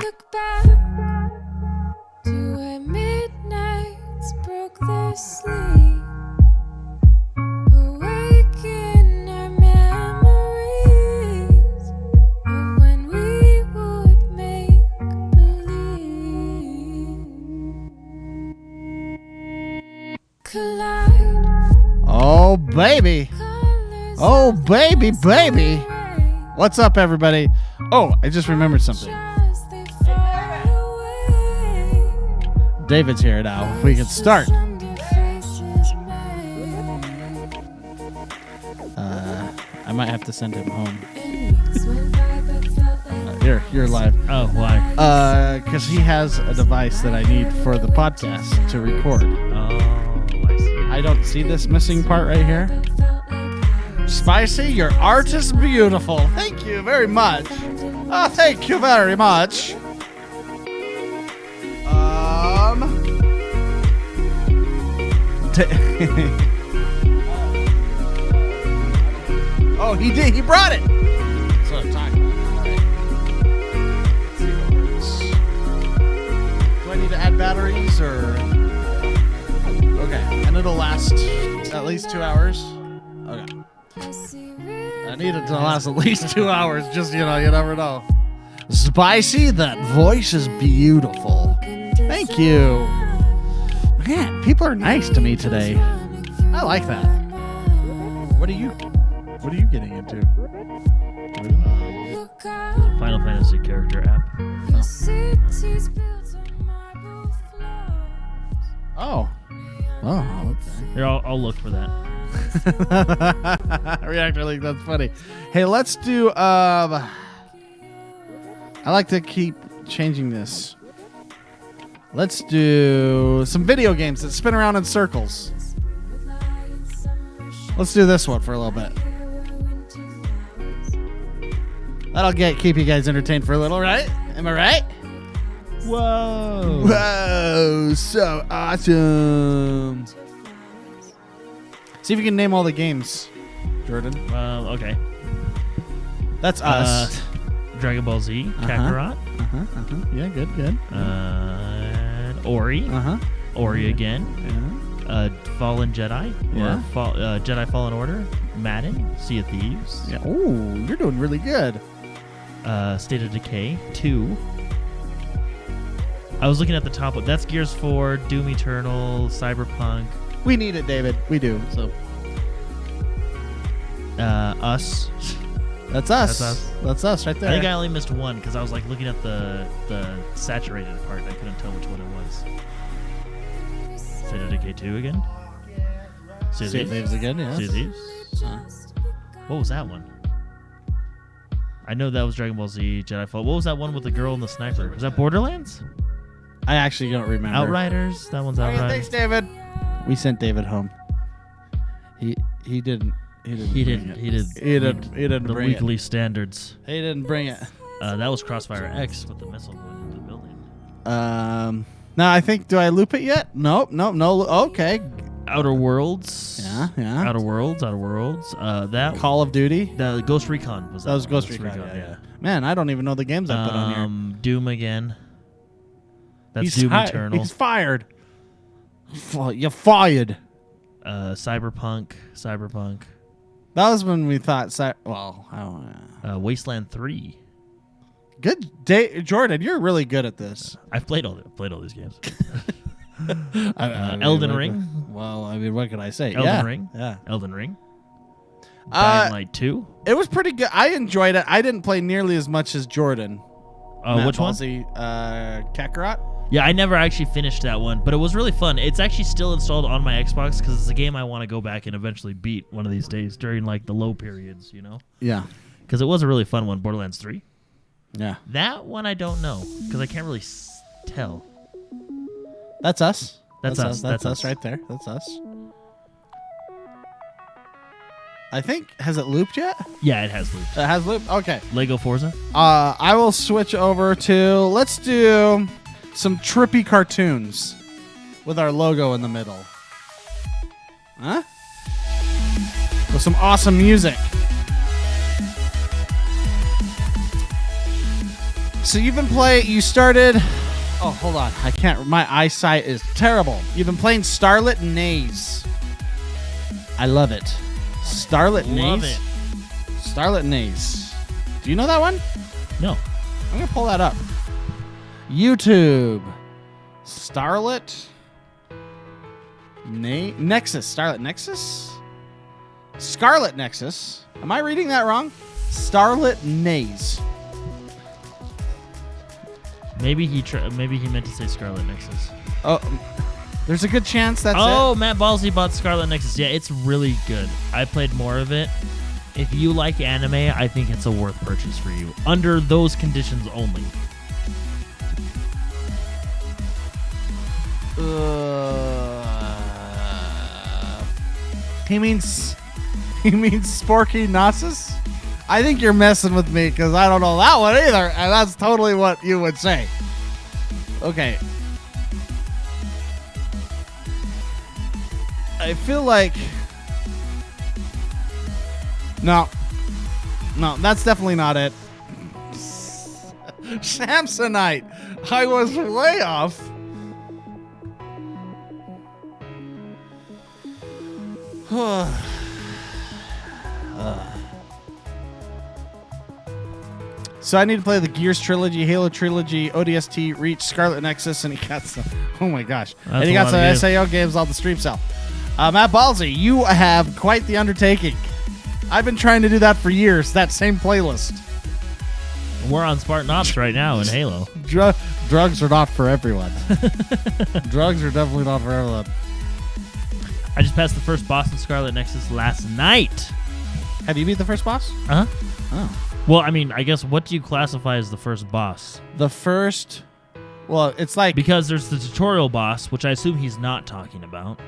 Look back to when midnights broke their sleep, awaken our memories of when we would make believe. Collide. Oh, baby. Oh, baby, baby. What's up, everybody? Oh, I just remembered something. David's here now. We can start. I might have to send him home. Here, you're live. Oh, why? Because he has a device that I need for the podcast to record. Oh, I see. I don't see this missing part right here. Spicy, your art is beautiful. Thank you very much. Oh, thank you very much. Oh, he did. He brought it. That's what I'm talking about. All right. Let's see what works. Do I need to add batteries or? Okay, and it'll last at least 2 hours. Okay. I need it to last at least 2 hours. Just, you never know. Spicy, that voice is beautiful. Thank you. Man, people are nice to me today. I like that. What are you getting into? Final Fantasy character app. Oh. Oh, okay. Here, I'll look for that. Reactor League, that's funny. Hey, let's do I like to keep changing this. Let's do some video games that spin around in circles. Let's do this one for a little bit. That'll keep you guys entertained for a little, right? Am I right? Whoa. Whoa, so awesome. See if you can name all the games, Jordan. Okay. That's us. Dragon Ball Z, Kakarot. Yeah, good. Ori. Ori Yeah. again. Fallen Jedi. Yeah. Or Jedi Fallen Order. Madden. Sea of Thieves. Yeah. Ooh, you're doing really good. State of Decay 2. I was looking at the top. That's Gears 4, Doom Eternal, Cyberpunk. We need it, David. We do. So Us. that's us. That's us. That's us right there. I think I only missed one because I was like looking at the saturated part. I couldn't tell which one it was. State of Decay 2 again. Sea of Thieves again, yeah. Sea of Thieves. What was that one? I know that was Dragon Ball Z, Jedi Fall. What was that one with the girl and the sniper? Was that Borderlands? I actually don't remember. Outriders. That one's Okay, Outriders. thanks, David. We sent David home. He didn't. He didn't The bring weekly it. standards. He didn't bring it. That was Crossfire X with the missile going into the building. Now I think. Do I loop it yet? Nope. No. Okay. Outer Worlds. Yeah. Outer Worlds. That Call of Duty. The Ghost Recon was That was one. Ghost Recon. Yeah. Man, I don't even know the games I put on here. Doom again. That's Doom Eternal. He's fired. You're fired. Cyberpunk. That was when we thought. I don't know. Wasteland 3. Good day, Jordan. You're really good at this. I've played all these games. Elden Ring. Well, I mean, what can I say? Elden Ring. Yeah. Elden Ring. Dying Light 2. It was pretty good. I enjoyed it. I didn't play nearly as much as Jordan. Which one? Kakarot. Yeah, I never actually finished that one, but it was really fun. It's actually still installed on my Xbox because it's a game I want to go back and eventually beat one of these days during like the low periods, you know? Yeah. Because it was a really fun one, Borderlands 3. Yeah. That one I don't know because I can't really tell. That's us. That's us. That's us right there. That's us. I think, has it looped yet? Yeah, it has looped. It has looped? Okay. Lego Forza? I will switch over to, let's do some trippy cartoons with our logo in the middle. Huh? With some awesome music. So you started, oh, hold on. I can't, my eyesight is terrible. You've been playing Starlit Naze. I love it. Starlit Love Naze? it. Starlit Naze. Do you know that one? No. I'm going to pull that up. YouTube. Starlit Nexus. Starlit Nexus? Scarlet Nexus. Am I reading that wrong? Starlit Naze. Maybe he meant to say Scarlet Nexus. Oh, there's a good chance that's Oh, it. Matt Ballsy bought Scarlet Nexus. Yeah, it's really good. I played more of it. If you like anime, I think it's a worth purchase for you. Under those conditions only. He means Sporky Gnosis? I think you're messing with me because I don't know that one either, and that's totally what you would say. Okay. I feel like... No, that's definitely not it. Samsonite. I was way off. So I need to play the Gears trilogy, Halo trilogy, ODST, Reach, Scarlet Nexus, and he got some. Oh my gosh! And he got some SAO games on the stream cell. Matt Ballsy, you have quite the undertaking. I've been trying to do that for years. That same playlist. We're on Spartan Ops right now in Halo. Drugs are not for everyone. Drugs are definitely not for everyone. I just passed the first boss in Scarlet Nexus last night. Have you beat the first boss? Huh? Oh. Well, I mean, I guess what do you classify as the first boss? The first... Well, it's like... Because there's the tutorial boss, which I assume he's not talking about.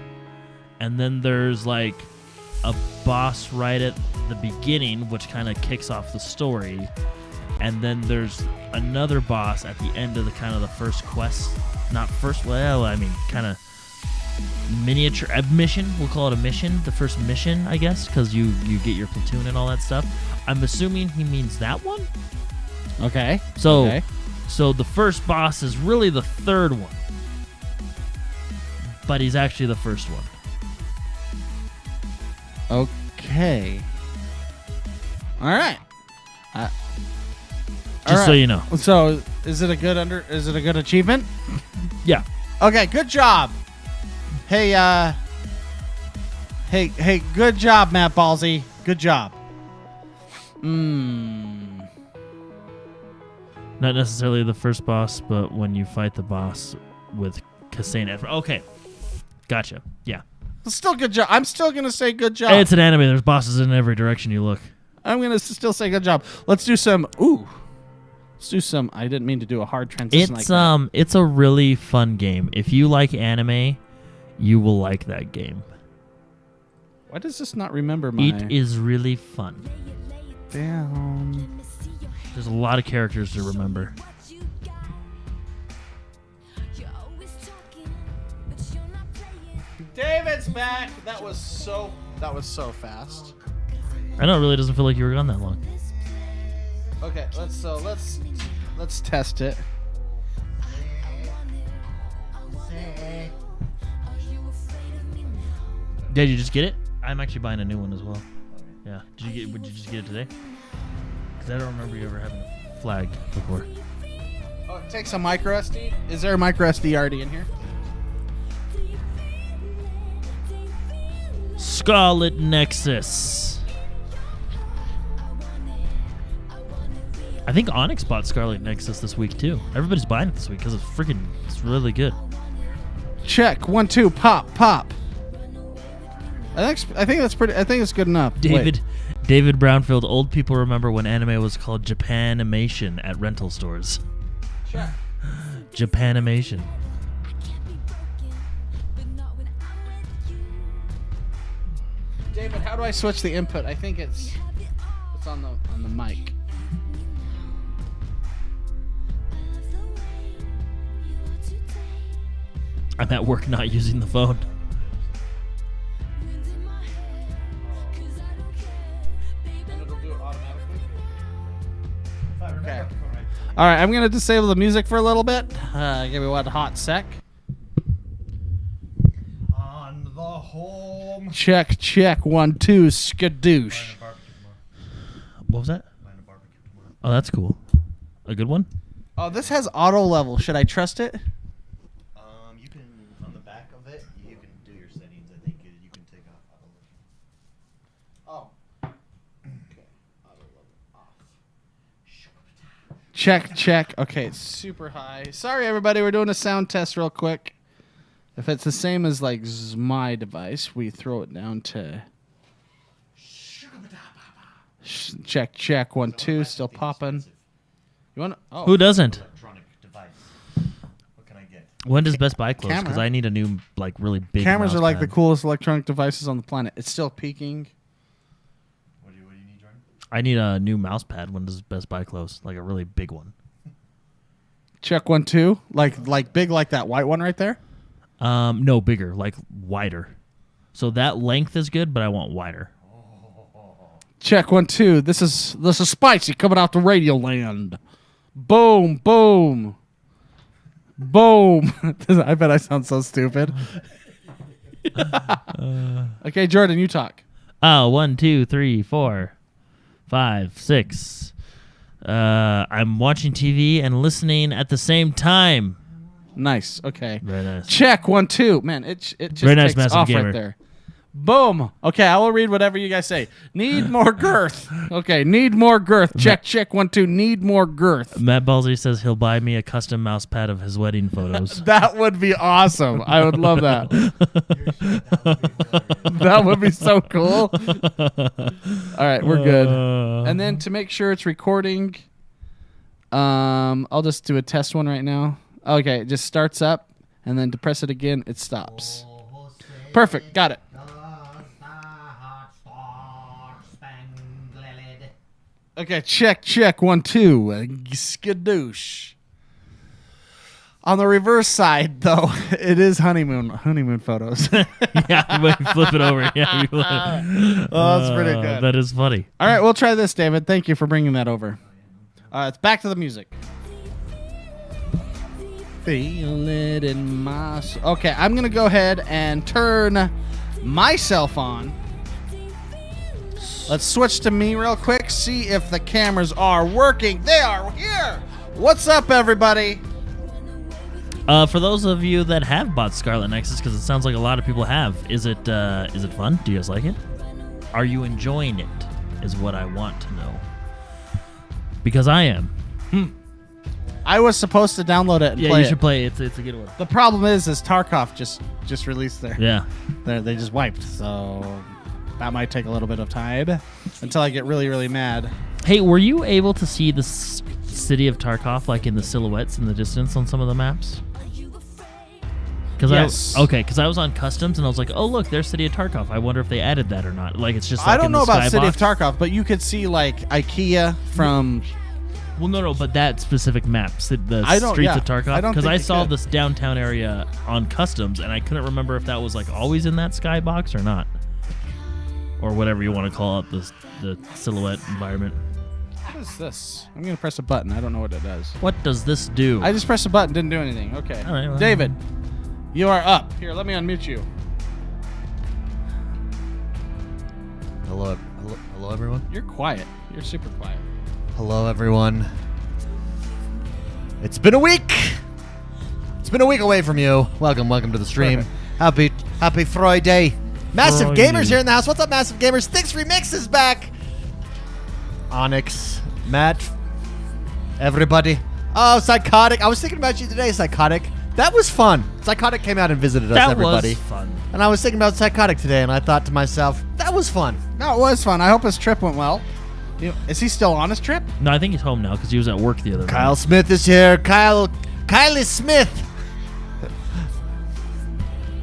And then there's like a boss right at the beginning, which kind of kicks off the story. And then there's another boss at the end of the kind of the first quest. Not first, well, I mean, kind of miniature mission. We'll call it a mission. The first mission, I guess, because you get your platoon and all that stuff. I'm assuming he means that one. Okay. So the first boss is really the third one, but he's actually the first one. Okay. All right. Just so you know. So, is it a good achievement? Yeah. Okay, good job. Hey, good job, Matt Ballsy. Good job. Not necessarily the first boss, but when you fight the boss with Kassane. Okay. Gotcha. Yeah. Still good job. I'm still going to say good job. It's an anime. There's bosses in every direction you look. I'm going to still say good job. Let's do some... I didn't mean to do a hard transition like that. It's a really fun game. If you like anime, you will like that game. Why does this not remember my... It is really fun. Down. There's a lot of characters to remember. David's back. That was so fast. I know it really doesn't feel like you were gone that long. Okay, let's test it. Did you just get it? I'm actually buying a new one as well. Yeah. Would you just get it today? Because I don't remember you ever having a flag before. Oh, it takes a micro SD? Is there a micro SD already in here? Scarlet Nexus. I think Onyx bought Scarlet Nexus this week too. Everybody's buying it this week because it's really good. Check 1 2 pop. I think that's pretty. I think it's good enough. David Brownfield. Old people remember when anime was called Japanimation at rental stores. Check. Japanimation. David, how do I switch the input? I think it's on the mic. I'm at work not using the phone. Okay. All right, I'm gonna disable the music for a little bit. Give me one hot sec. On the home. Check 1 2 skadoosh. What was that? Oh, that's cool. A good one? Oh, this has auto level. Should I trust it? You can on the back of it. You can do your settings. I think you can take off auto. Oh. Okay. Auto level off. Check. Okay, it's super high. Sorry, everybody. We're doing a sound test real quick. If it's the same as like my device, we throw it down to. Check 1 2. Still popping. You want? Oh. Who doesn't? Electronic device. What can I get? When does Best Buy close? Because Camera. I need a new, like, really big Cameras mouse are like the pad. coolest electronic devices on the planet. It's still peaking. What do you need, Jordan? I need a new mouse pad. When does Best Buy close? Like a really big one. Check 1 2. Like big like that white one right there. No, bigger, like wider. So that length is good, but I want wider. Check 1 2. This is spicy coming out the Radio Land. Boom. I bet I sound so stupid. Okay, Jordan, you talk. Oh, 1, 2, 3, 4, 5, 6. I'm watching TV and listening at the same time. Nice. Okay. Very nice. Check 1 2. Man, it just Very nice, takes Massive off Gamer. right there. Boom. Okay, I will read whatever you guys say. Need more girth. Okay, need more girth. Check 1 2. Need more girth. Matt Balsey says he'll buy me a custom mouse pad of his wedding photos. That would be awesome. I would love that. That would be so cool. All right, we're good. And then to make sure it's recording, I'll just do a test one right now. Okay, it just starts up, and then to press it again, it stops. Perfect. Got it. Okay, check 1 2. Skadoosh. On the reverse side, though, it is honeymoon photos. Yeah, wait, flip it over. Yeah, Oh, that's pretty good. That is funny. All right, we'll try this, David. Thank you for bringing that over. It's back to the music. Feel it in my... Okay, I'm going to go ahead and turn myself on. Let's switch to me real quick, see if the cameras are working. They are here. What's up, everybody? For those of you that have bought Scarlet Nexus, because it sounds like a lot of people have, is it fun? Do you guys like it? Are you enjoying it? Is what I want to know. Because I am. I was supposed to download it and Yeah, play you it. should play it. It's a good one. The problem is Tarkov just released their... Yeah. They just wiped, so that might take a little bit of time until I get really, really mad. Hey, were you able to see the city of Tarkov, like in the silhouettes in the distance on some of the maps? Yes. Because I was on customs and I was like, oh look, there's City of Tarkov. I wonder if they added that or not. Like it's just. Like I don't in know the about City of skybox. Tarkov, but you could see like IKEA from. Well, no, but that specific map, the I don't- streets yeah, of Tarkov. I don't Because think I you saw could. this downtown area on customs, and I couldn't remember if that was like always in that skybox or not, or whatever you want to call it, the silhouette environment. What is this? I'm gonna press a button. I don't know what it does. What does this do? I just pressed a button, didn't do anything. Okay. All right, well- David, you are up. Here, let me unmute you. Hello, everyone. You're quiet. You're super quiet. Hello, everyone. It's been a week. It's been a week away from you. Welcome to the stream. Happy Friday. Massive Friday. Gamers here in the house. What's up, Massive Gamers? Thix Remix is back. Onyx, Matt, everybody. Oh, Psychotic. I was thinking about you today, Psychotic. That was fun. Psychotic came out and visited us, That everybody. was fun. And I was thinking about Psychotic today, and I thought to myself, that was fun. No, it was fun. I hope his trip went well. Is he still on his trip? No, I think he's home now because he was at work the other night. Kyle Smith is here. Kylie Smith.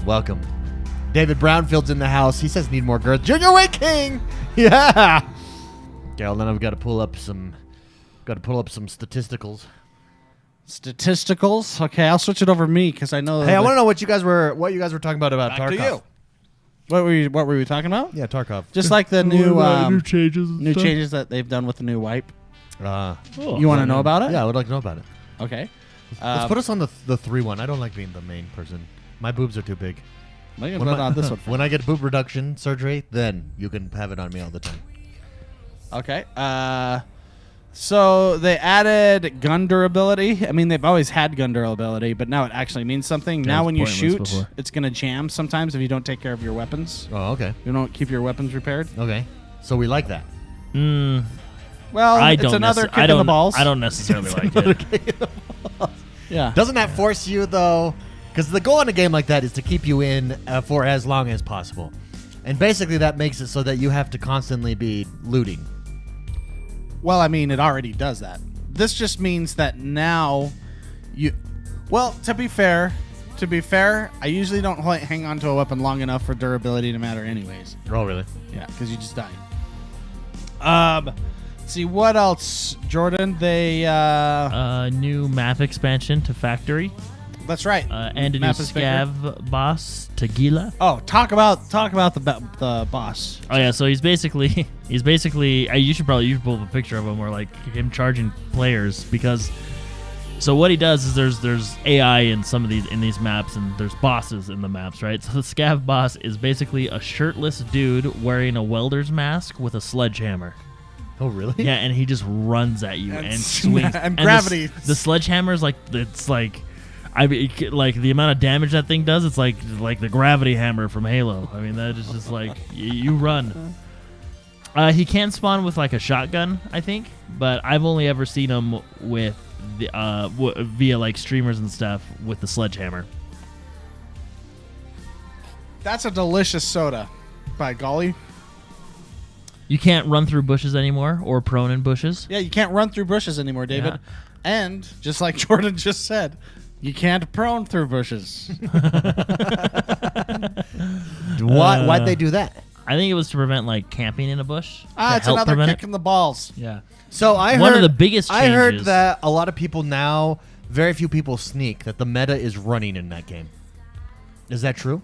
Welcome. David Brownfield's in the house. He says need more girth. Junior Way King. Yeah. Daryl, then I've got to pull up some statisticals. Statisticals. Okay, I'll switch it over to me because I know. Hey, I want to know what you guys were talking about Back Tarkov. to you. What were we talking about? Yeah, Tarkov. Just like the new new changes. new changes that they've done with the new wipe. Oh, You want to know about it? Yeah, I would like to know about it. Okay. Let's put us on the 3-1. I don't like being the main person. My boobs are too big. Let me put it on this one. When I get boob reduction surgery, then you can have it on me all the time. Okay. So they added gun durability. I mean, they've always had gun durability, but now it actually means something. That Now was when you pointless shoot, before. it's going to jam sometimes if you don't take care of your weapons. Oh, okay. You don't keep your weapons repaired. Okay. So we like that. Well, I it's don't. another kick I in don't. the balls. I don't necessarily like it. Yeah. Doesn't that force you, though? Because the goal in a game like that is to keep you in for as long as possible. And basically that makes it so that you have to constantly be looting. Well, I mean, it already does that. This just means that now you. Well, to be fair, I usually don't hang on to a weapon long enough for durability to matter, anyways. Oh, really? Yeah, because you just die. See what else, Jordan? They New map expansion to Factory, that's right. and a new Map is bigger. scav boss, Tequila. Oh, talk about the boss. Oh yeah, so he's basically you should pull up a picture of him or like him charging players because so what he does is there's AI in some of these maps and there's bosses in the maps, right? So the scav boss is basically a shirtless dude wearing a welder's mask with a sledgehammer. Oh, really? Yeah, and he just runs at you and swings. and the gravity. The sledgehammer is like I mean, like the amount of damage that thing does, it's like the gravity hammer from Halo. I mean, that is just like you run. He can spawn with like a shotgun, I think, but I've only ever seen him with the via like streamers and stuff with the sledgehammer. That's a delicious soda, by golly. You can't run through bushes anymore or prone in bushes. Yeah, you can't run through bushes anymore, David. Yeah. And just like Jordan just said, you can't prone through bushes. Why'd they do that? I think it was to prevent like camping in a bush. It's help another prevent kick in the balls. Yeah. So I heard One of the biggest I heard changes- that a lot of people now, very few people sneak. That the meta is running in that game. Is that true?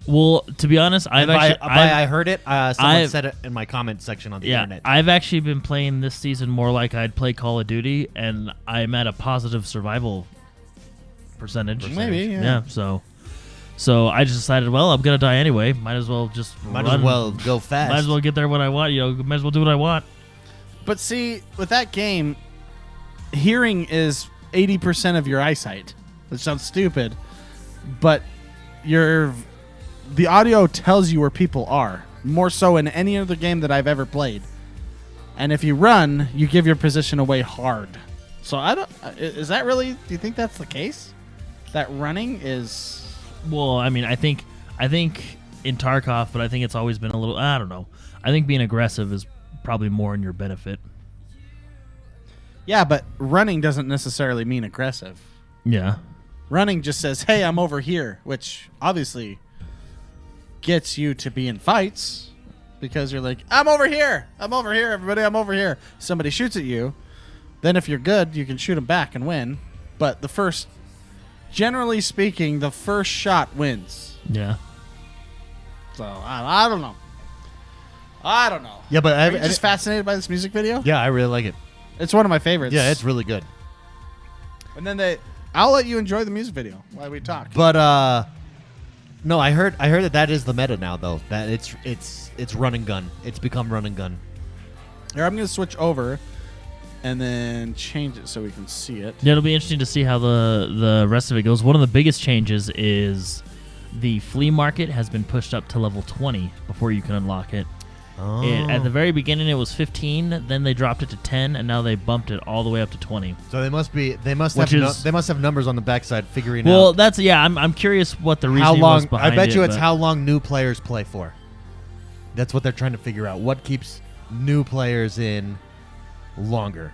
Well, to be honest, I heard it. Someone I've- said it in my comment section on the yeah, internet. I've actually been playing this season more like I'd play Call of Duty, and I'm at a positive survival percentage. Maybe, yeah. Yeah. So I just decided, well, I'm gonna die anyway. Might as well just Might run. as well go fast. Might as well get there when I want. Might as well do what I want. But see, with that game, hearing is 80% of your eyesight. Which sounds stupid, but the audio tells you where people are, more so in any other game that I've ever played. And if you run, you give your position away hard. So is that really, do you think that's the case? That running is... Well, I mean, I think in Tarkov, but I think it's always been a little. I don't know. I think being aggressive is probably more in your benefit. Yeah, but running doesn't necessarily mean aggressive. Yeah. Running just says, hey, I'm over here, which obviously gets you to be in fights because you're like, I'm over here, everybody, I'm over here. Somebody shoots at you. Then if you're good, you can shoot them back and win. But generally speaking, the first shot wins. Yeah. So I don't know. Yeah, but Are you just fascinated by this music video? yeah, I really like it. It's one of my favorites. Yeah, it's really good. And then I'll let you enjoy the music video while we talk. But no, I heard that is the meta now though. That it's run and gun. It's become run and gun. Here, I'm going to switch over and then change it so we can see it. Yeah, it'll be interesting to see how the rest of it goes. One of the biggest changes is the flea market has been pushed up to level 20 before you can unlock it. Oh. At the very beginning, it was 15. Then they dropped it to 10, and now they bumped it all the way up to 20. So they must Which is- they must have numbers on the backside figuring Well, out that's I'm curious what the reason how was long. behind I bet you it, it's but- how long new players play for. That's what they're trying to figure out. What keeps new players in longer?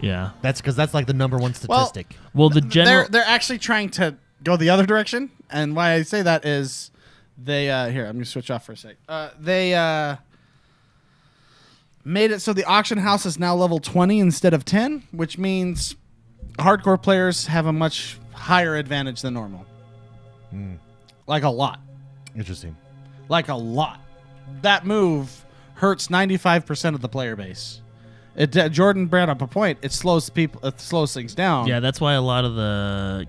Yeah. That's because that's like the number one Well, statistic. Well, the general. They're actually trying to go the other direction, and why I say that is they here. I'm gonna switch off for a sec. They made it so the auction house is now level 20 instead of 10, which means hardcore players have a much higher advantage than normal. Like a lot. Interesting. Like a lot. That move hurts 95% of the player base. Jordan brought up a point. It slows people. It slows things down. Yeah, that's why a lot of the.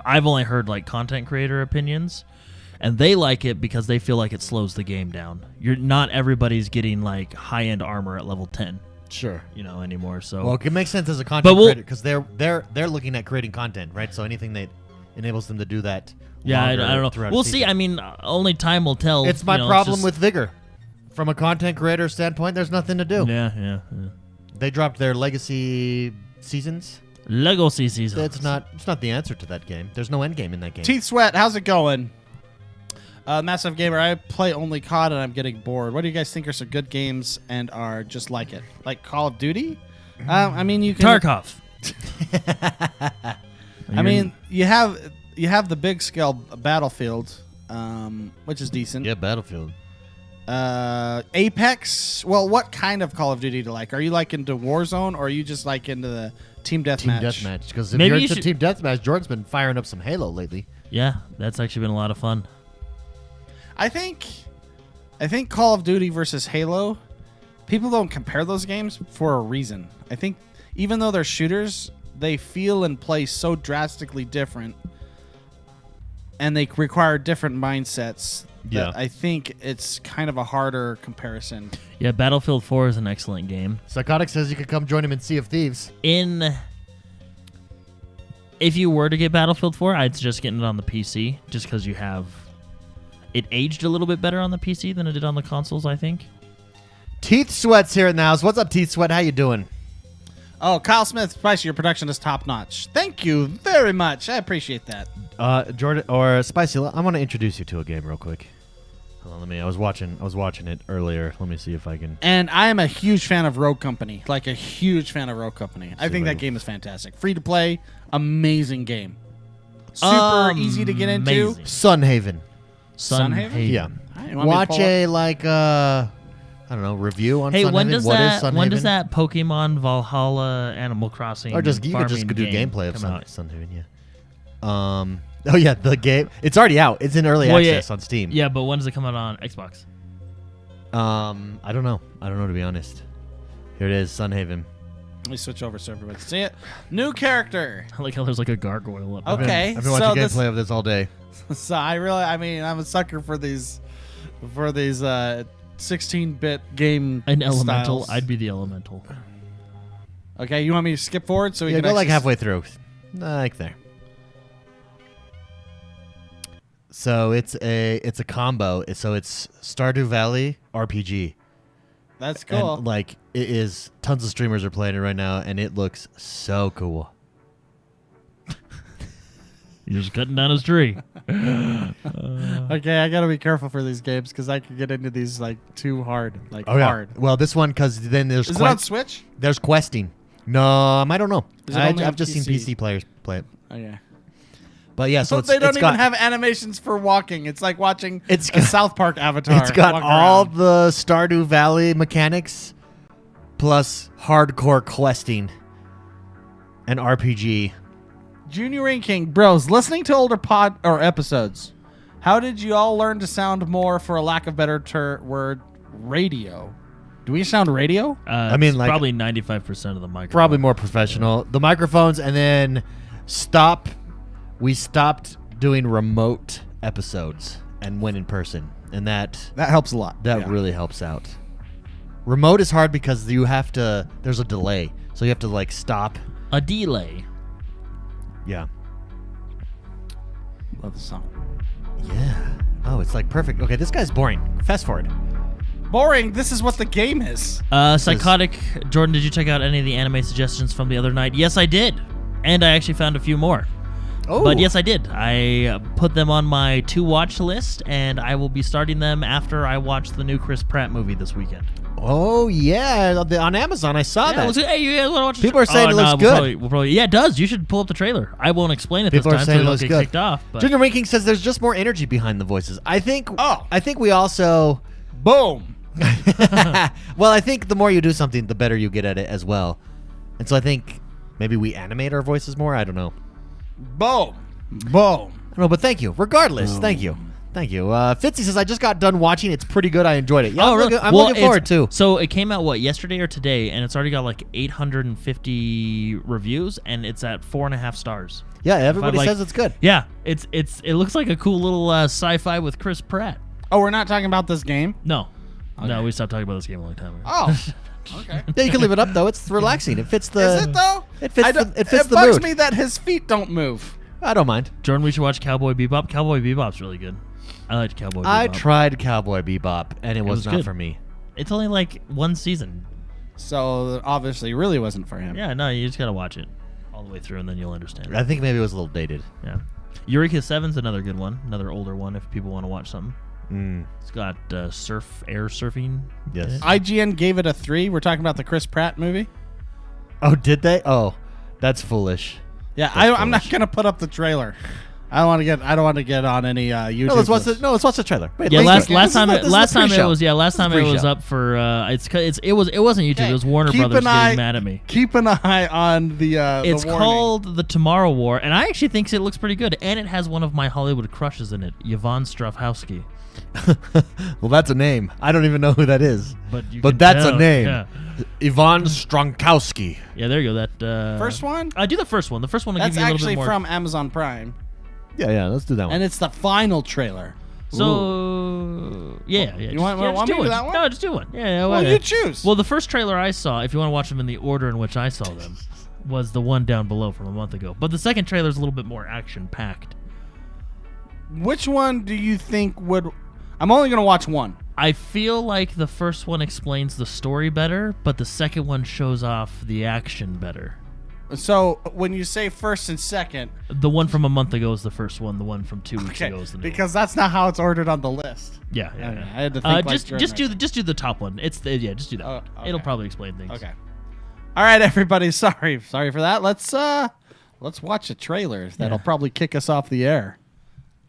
I've only heard like content creator opinions, and they like it because they feel like it slows the game down. Not everybody's getting like high end armor at level 10, Sure. anymore. So Well, it makes sense as a But content we'll- creator because they're looking at creating content, right? So anything that enables them to do that. yeah, I longer don't know. throughout a We'll see. season. I mean, only time will tell. It's my you know, problem just- with Vigor. From a content creator standpoint, there's nothing to do. Yeah. They dropped their legacy seasons. Lego season. It's not the answer to that game. There's no end game in that game. Teeth Sweat, how's it going? Massive Gamer, I play only COD and I'm getting bored. What do you guys think are some good games and are just like it? Like Call of Duty? I mean, you can. Tarkov. I mean, you have the big scale Battlefield, which is decent. Yeah, Battlefield. Apex. Well, what kind of Call of Duty do you like? Are you like into Warzone or are you just like into the Team Deathmatch? Team Deathmatch. Because if Maybe you're you into should- Team Deathmatch, Jordan's been firing up some Halo lately. Yeah, that's actually been a lot of fun. I think Call of Duty versus Halo, people don't compare those games for a reason. I think even though they're shooters, they feel and play so drastically different, and they require different mindsets. Yeah. That I think it's kind of a harder comparison. Yeah, Battlefield 4 is an excellent game. Psychotic says you could come join him in Sea of Thieves. If you were to get Battlefield 4, I'd suggest getting it on the PC, just because you have it aged a little bit better on the PC than it did on the consoles, I think. Teeth Sweat's here in the house. What's up, Teeth Sweat? How you doing? Oh, Kyle Smith, Spicy, your production is top notch. Thank you very much. I appreciate that. Jordan or Spicy, I want to introduce you to a game real quick. Hold on, I was watching it earlier. Let me see if I can. And I am a huge fan of Rogue Company, like a huge fan of Rogue Company. I See think if I that can- game is fantastic. Free to play, amazing game. Super easy to get into. Amazing. Sunhaven. Sunhaven? Yeah. All right, you want me to Watch pull up? a I don't know, review on Hey, Sunhaven. when does What is that when does Sunhaven? that Pokemon Valhalla Animal Crossing Or just you could just farming do game gameplay of come out? Sunhaven, yeah. Oh yeah, the game. It's already out. It's in early Well, yeah. access on Steam. Yeah, but when does it come out on Xbox? I don't know. To be honest. Here it is, Sunhaven. Let me switch over so everybody can see it. New character. I like how there's like a gargoyle up. Okay. I've been watching this- gameplay of this all day. So I'm a sucker for these 16-bit game An elemental. styles. I'd be the elemental. Okay, you want me to skip forward so we Yeah, can go like actually halfway through. Like there. So it's a combo. So it's Stardew Valley RPG. That's cool. And like it is, tons of streamers are playing it right now, and it looks so cool. You're just cutting down his tree. Okay, I gotta be careful for these games because I could get into these like too hard, like Oh yeah. hard. Well, this one because then there's Is it on Switch? there's questing. No, I don't know. Is it only on I've just seen PC? PC players play it. Okay. But yeah, so So it's, they don't it's even got, have animations for walking. It's like watching It's a got- South Park avatar. It's got walk all around. the Stardew Valley mechanics plus hardcore questing and RPG. Junior Ranking Bros. Listening to older pod or episodes, how did you all learn to sound more, for a lack of better word, radio? Do we sound radio? I mean, it's like- probably 95% of the microphone. Probably more professional. The microphones, and then we stopped doing remote episodes and went in person, and that That helps a lot. Yeah. really helps out. Remote is hard because there's a delay, so you have to like stop. a delay. Yeah. Love the song. Yeah. Oh, it's like perfect. Okay, this guy's boring. Fast forward. boring. This is what the game is. Psychotic. Jordan, did you check out any of the anime suggestions from the other night? Yes, I did. And I actually found a few more. Oh. But yes, I did. I put them on my to-watch list, and I will be starting them after I watch the new Chris Pratt movie this weekend. Oh, yeah. On Amazon, I saw Yeah, that. hey, you guys want to watch? People are saying it looks good. We'll probably, yeah, it does. You should pull up the trailer. I won't explain it People this are time, saying so it we don't looks get good. kicked off. But Junior Winking says there's just more energy behind the voices. I think we also... Boom. Well, I think the more you do something, the better you get at it as well. And so I think maybe we animate our voices more. I don't know. Boom. Boom. I don't know, but thank you. Regardless, thank you. Thank you. Fitzy says, I just got done watching. It's pretty good. I enjoyed it. Yeah, oh, really? I'm Well, looking forward to. So it came out, yesterday or today, and it's already got like 850 reviews, and it's at 4.5 stars. Yeah, everybody like- says it's good. Yeah, it looks like a cool little sci-fi with Chris Pratt. Oh, we're not talking about this game? No. Okay. No, we stopped talking about this game a long time ago. Oh. Okay. Yeah, you can leave it up, though. It's relaxing. It fits the... Is it, though? It fits it the bugs mood. me that his feet don't move. I don't mind. Jordan, we should watch Cowboy Bebop. Cowboy Bebop's really good. I liked Cowboy Bebop. I tried Cowboy Bebop, and it was not good. for me. It's only like one season. So obviously really wasn't for him. Yeah, no, you just gotta watch it all the way through, and then you'll understand. I think maybe it was a little dated. Yeah. Eureka 7's another good one, another older one if people want to watch something. Mm. It's got air surfing. Yes. in it. IGN gave it a 3. We're talking about the Chris Pratt movie. Oh, did they? Oh, that's foolish. Yeah, That's I'm not foolish. gonna put up the trailer. I don't want to get on any YouTube. No, let's watch list. let's watch the trailer. Wait, Yeah, let's- last time this is last the time it pre-show. was This is it was pre-show. up for it wasn't YouTube, it was Warner Keep Brothers an eye- getting mad at me. Keep an eye on the. It's the warning. called The Tomorrow War, and I actually think it looks pretty good, and it has one of my Hollywood crushes in it, Yvonne Strahovski. Well, that's a name. I don't even know who that is. But you But can that's tell. a name. Yeah. Yvonne Stronkowski. Yeah, there you go. That First one. I do the first one. The first one will That's give you a little actually bit more. from Amazon Prime, Yeah, let's do that one. and it's the final trailer. So yeah. You want just me to do do that one? No, just do one. Yeah. Well, why you not? choose. Well, the first trailer I saw, if you want to watch them in the order in which I saw them, was the one down below from a month ago. But the second trailer is a little bit more action packed. Which one do you think would? I'm only gonna watch one. I feel like the first one explains the story better, but the second one shows off the action better. So when you say first and second, The one from a month ago is the first one. The one from 2 weeks okay, ago is the new because that's not how it's ordered on the list. one. Yeah. Okay, I had to think like just Jordan just do the top one. Just do that. Oh, one. okay. It'll probably explain things. Okay. All right, everybody. Sorry for that. Let's watch the trailers. That'll probably kick us off the air.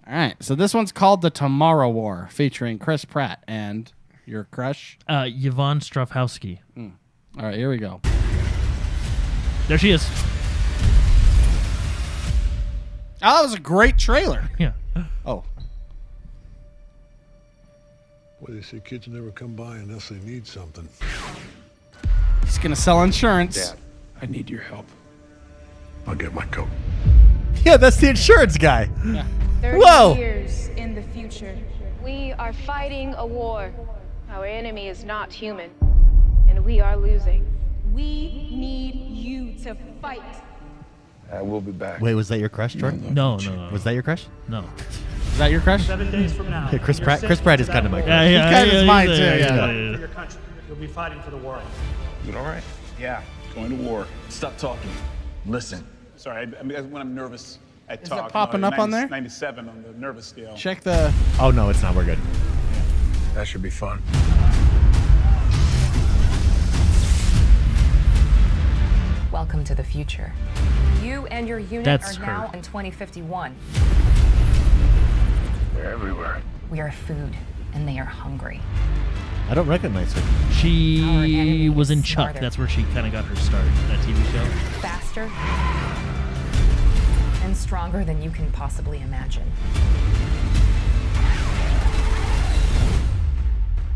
All right. So this one's called The Tomorrow War, featuring Chris Pratt and your crush. Yvonne Strahovski. All right, here we go. There she is. Oh, that was a great trailer. Yeah. Oh, Well, they say kids never come by unless they need something. he's gonna sell insurance. Dad, I need your help. I'll get my coat. Yeah, that's the insurance guy. 30 Whoa. years in the future. We are fighting a war. Our enemy is not human, and we are losing. We need you to fight. I will be back. Wait, was that your crush, Jordan? No. Was that your crush? No. Is that your crush? 7 days from now. Yeah, Chris Pratt. Chris Pratt is kind of my crush. Yeah, kind of is mine, he's too, there, yeah. For your country. You'll be fighting for the world. You all right? Yeah, going to war. Stop talking. Listen. Sorry, I mean, when I'm nervous, I Is talk. it popping up on there? 97 on the nervous scale. Check the. Oh, no, it's not. We're good. That should be fun. Welcome to the future. You and your unit That's are now her. in 2051. They're everywhere. We are food, and they are hungry. I don't recognize her. Our She enemy was in is Chuck. smarter. That's where she kind of got her start, that TV show. Faster and stronger than you can possibly imagine.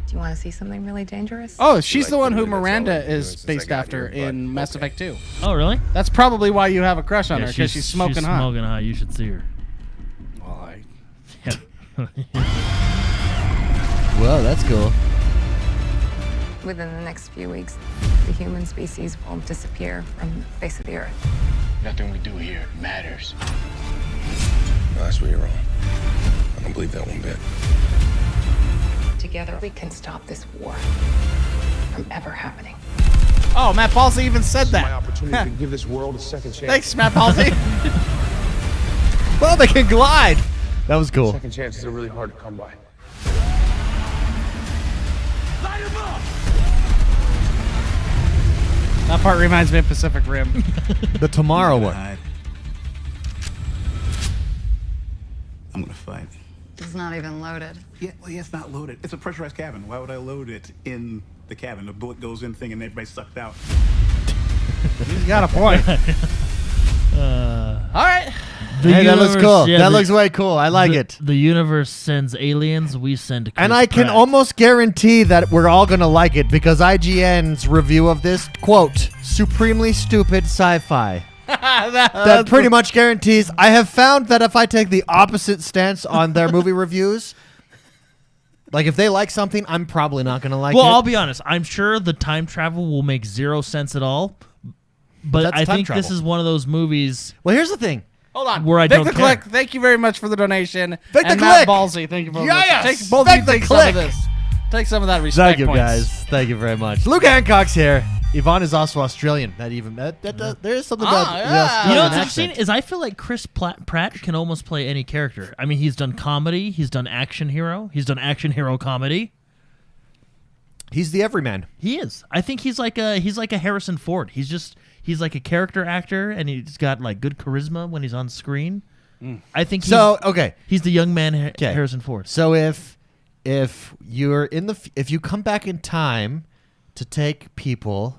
Do you want to see something really dangerous? Oh, she's like the one the who movie that's Miranda all I've been doing is since I based got after here, but in Mass okay. Effect 2. Oh, really? That's probably why you have a crush on Yeah, her, because she's smoking she's hot. Smoking hot. You should see her. Well, Whoa, that's cool. Within the next few weeks, the human species will disappear from the face of the earth. Nothing we do here matters. No, that's where you're wrong. I don't believe that one bit. Together, we can stop this war from ever happening. Oh, Matt Palsy even said My that. opportunity to give this world a second chance. Thanks, Matt Palsy. Well, they can glide. That was cool. Second chances are really hard to come by. That part reminds me of Pacific Rim. The Tomorrow one. I'm gonna fight. It's not even loaded. Yeah, well, yeah, it's not loaded. It's a pressurized cabin. Why would I load it in the cabin? The bullet goes in thing and everybody's sucked out. He's got a point. All right. Hey, that looks cool. Yeah, That looks way cool. I like it. The universe sends aliens. We send. And Chris I can Pratt. almost guarantee that we're all going to like it because IGN's review of this, quote, supremely stupid sci-fi. That pretty much guarantees. I have found that if I take the opposite stance on their movie reviews, like if they like something, I'm probably not going to like it. Well, I'll be honest. I'm sure the time travel will make zero sense at all. But that's I time think this travel. is one of those movies. Well, here's the thing. Hold on. Where I Vic don't the care. Click, thank you very much for the donation. Vic the and Matt Click. Ballsy, thank you very much. Yes! Take both Vic of you the take some of Click. this. Take some of that respect Thank you, points. guys. Thank you very much. Luke Hancock's here. Yvonne is also Australian. There is something about the You know Australian what's interesting accent. is I feel like Chris Pratt can almost play any character. I mean, he's done comedy, he's done action hero, he's done action hero comedy. He's the everyman. He is. I think he's like a Harrison Ford. He's like a character actor, and he's got like good charisma when he's on screen. I think he's the young man Harrison Ford. So if you're if you come back in time to take people,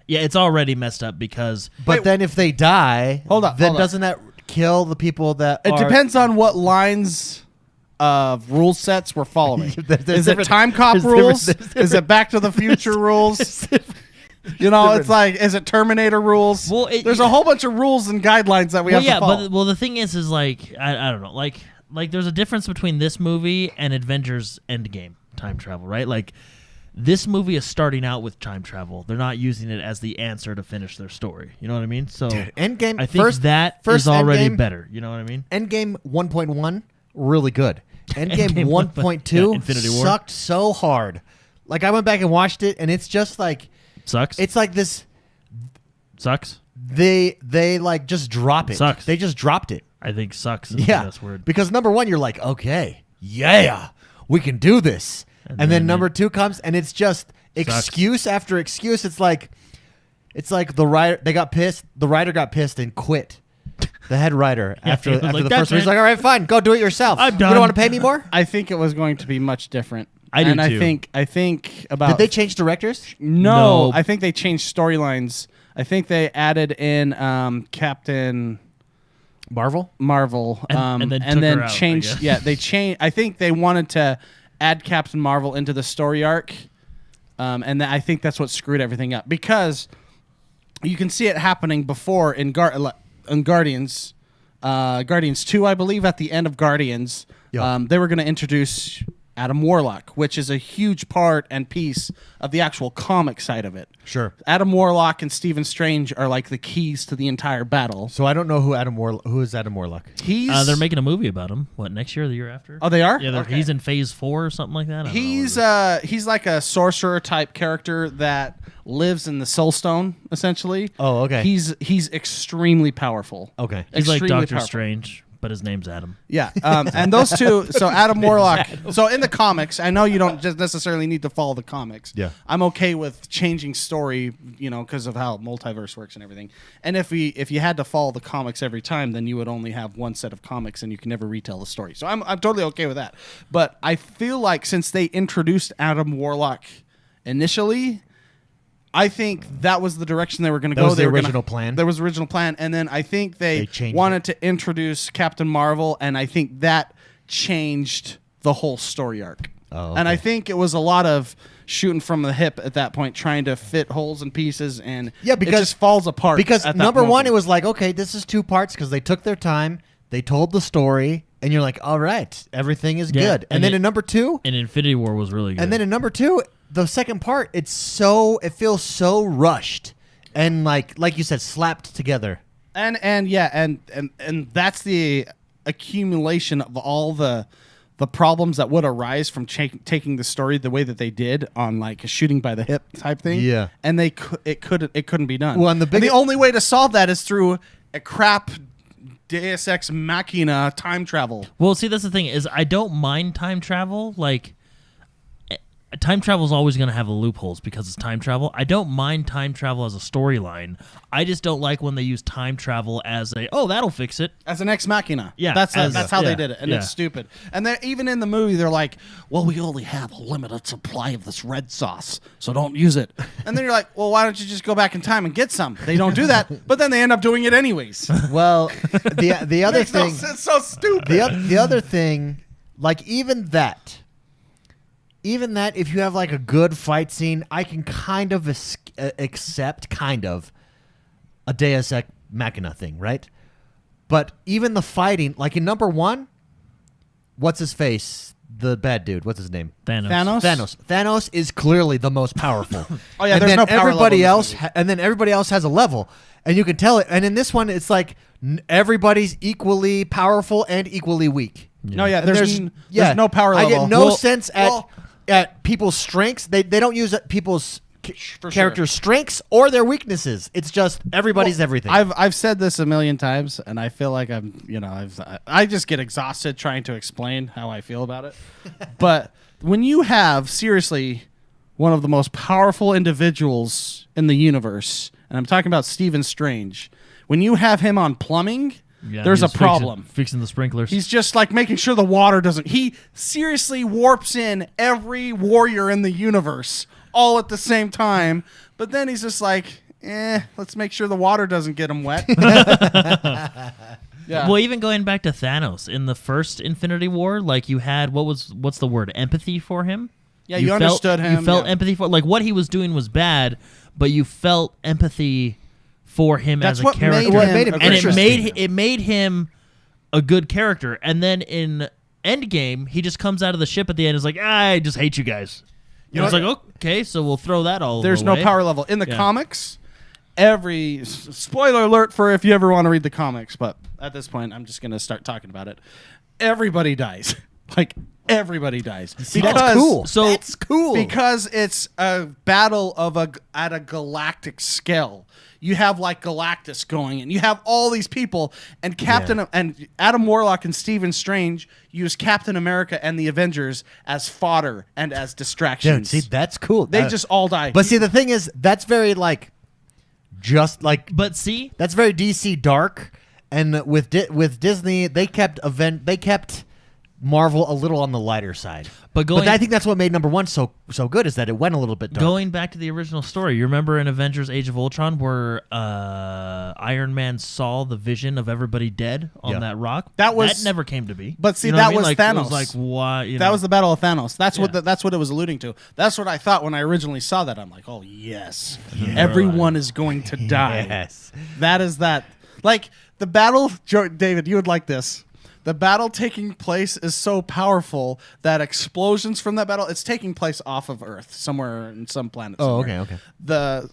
yeah, it's already messed up because. But then if they die, hold on, doesn't that kill the people that? It depends on what lines of rule sets we're following. Is it Time Cop rules? Is it Back to the Future rules? You know, it's like, is it Terminator rules? Well, there's a whole bunch of rules and guidelines that we have to follow. But the thing is like I don't know, like there's a difference between this movie and Avengers Endgame time travel, right? Like this movie is starting out with time travel. They're not using it as the answer to finish their story. You know what I mean? So Endgame. I think that is already better. You know what I mean? Endgame 1.1 really good. Endgame 1.2 Infinity War sucked so hard. Like I went back and watched it, and it's just like. Sucks. It's like this. Sucks. They like just drop it. Sucks. They just dropped it. I think sucks is the best word. Because number one, you're like, okay, yeah, we can do this. And then number two comes, and it's just excuse after excuse. It's like the writer. They got pissed. The writer got pissed and quit. The head writer after like, the "That's first one. He's it. like, all right, fine, go do it yourself. I'm You done." don't want to pay me more? I think it was going to be much different. I do and too. I think about. Did they change directors? No, I think they changed storylines. I think they added in Captain Marvel, and then took her out, I changed. guess. Yeah, they changed. I think they wanted to add Captain Marvel into the story arc, and I think that's what screwed everything up because you can see it happening before in Guardians, Guardians 2, I believe, at the end of Guardians. Yeah. They were going to introduce Adam Warlock, which is a huge part and piece of the actual comic side of it. Sure. Adam Warlock and Stephen Strange are like the keys to the entire battle. So I don't know who is Adam Warlock. He's they're making a movie about him. What, next year or the year after? Oh, they are? Yeah, Okay. he's in Phase 4 or something like that. I don't know. He's like a sorcerer type character that lives in the Soul Stone, essentially. Oh, okay. He's extremely powerful. Okay. He's like Extremely Doctor powerful. Strange, but his name's Adam. Yeah, and those two. So Adam Warlock. So in the comics, I know you don't just necessarily need to follow the comics. Yeah. I'm okay with changing story, because of how multiverse works and everything. And if you had to follow the comics every time, then you would only have one set of comics, and you can never retell the story. So I'm totally okay with that. But I feel like since they introduced Adam Warlock initially, I think that was the direction they were going to go. was the They were original plan? There was the original plan, and then I think They they changed wanted to introduce Captain Marvel, and I think that changed the whole story arc. Oh, And I okay. think it was a lot of shooting from the hip at that point, trying to fit holes and pieces, and it just falls apart. Because at that number one, moment. it was like, okay, this is two parts because they took their time, they told the story, and you're like, all right, everything is Yeah, good. And then in number two, And Infinity War was really good. and then in number two, the second part, it feels so rushed and like you said, slapped together. and that's the accumulation of all the the problems that would arise from taking the story the way that they did on like a shooting by the hip type thing. Yeah. And it couldn't be done. Well, and the only way to solve that is through a crap Deus Ex Machina time travel. Well, see, that's the thing is I don't mind time travel. Like, time travel is always going to have loopholes because it's time travel. I don't mind time travel as a storyline. I just don't like when they use time travel as that'll fix it. As an Ex Machina. Yeah. That's how they did it. And yeah. it's stupid. And even in the movie, they're like, well, we only have a limited supply of this red sauce, so don't use it. And then you're like, well, why don't you just go back in time and get some? They don't do that, but then they end up doing it anyways. Well, the other Makes no thing, sense, so stupid. the other thing, like even that, if you have like a good fight scene, I can kind of accept kind of a Deus Ex Machina thing, right? But even the fighting, like in number 1, what's his face? The bad dude. What's his name? Thanos is clearly the most powerful. Oh yeah, and there's then no power everybody level in else, this movie. and then everybody else has a level, and you can tell it. And in this one, it's like everybody's equally powerful and equally weak. No, yeah, And there's no power I level. get no sense at people's strengths. They don't use people's For characters' strengths or their weaknesses. It's just everybody's everything. I've said this a million times, and I feel like I just get exhausted trying to explain how I feel about it. But when you have seriously one of the most powerful individuals in the universe, and I'm talking about Stephen Strange, when you have him on plumbing, there's a problem. Fixing the sprinklers. He's just like making sure the water doesn't. He seriously warps in every warrior in the universe all at the same time, but then he's just like, let's make sure the water doesn't get him wet. Yeah. Well, even going back to Thanos in the first Infinity War, like you had what's the word? Empathy for him. Yeah, you understood him. You felt empathy for like what he was doing was bad, but you felt empathy for him as a character. Made him and interesting. it made him a good character. And then in Endgame, he just comes out of the ship at the end and is like, I just hate you guys. You know, it's like, okay, so we'll throw that all There's away. no power level. In the comics, spoiler alert for if you ever want to read the comics, but at this point, I'm just going to start talking about it. Everybody dies. Like, everybody dies. See, that's cool. So that's cool. Because it's a battle at a galactic scale. You have like Galactus going, and you have all these people, and and Adam Warlock and Stephen Strange use Captain America and the Avengers as fodder and as distractions. Dude, see, that's cool. They just all die. But see, the thing is, that's very like, But see, that's very DC dark. And with Disney, they kept Marvel a little on the lighter side. But I think that's what made number 1 so good, is that it went a little bit dark. Going back to the original story, you remember in Avengers Age of Ultron where Iron Man saw the vision of everybody dead on that rock? That never came to be. But see, you know that what I mean? was like, Thanos. It was like, why? You that know? was the Battle of Thanos. That's what it was alluding to. That's what I thought when I originally saw that. I'm like, oh, yes. Everyone is going to die. Yes. That is that. Like, the battle, David, you would like this. The battle taking place is so powerful that explosions from that battle, it's taking place off of Earth, somewhere in some planet. Oh, somewhere. okay. The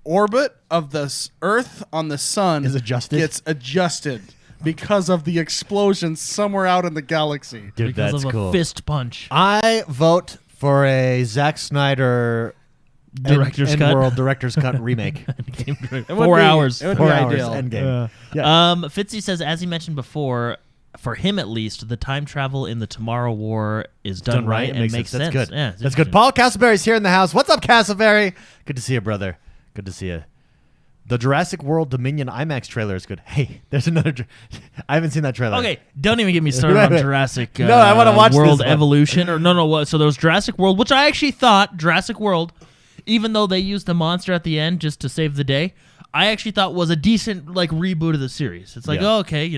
orbit of the Earth on the sun gets adjusted because of the explosion somewhere out in the galaxy. Dude, because that's of cool. a fist punch. I vote for a Zack Snyder Director's cut. World Director's Cut remake. 4 hours. It would 4 be hours. ideal. Endgame. Fitzy says, as he mentioned before, for him at least, the time travel in the Tomorrow War is done right and makes sense. That's good. Yeah, That's good. Paul Castleberry's here in the house. What's up, Castleberry? Good to see you, brother. Good to see you. The Jurassic World Dominion IMAX trailer is good. Hey, there's another. I haven't seen that trailer. Okay, don't even get me started on Jurassic No, I wanna watch World this one. Evolution. Or no. So there was Jurassic World, which I actually thought Jurassic World, even though they used the monster at the end just to save the day, I actually thought was a decent like reboot of the series. It's like, Yeah. oh, okay,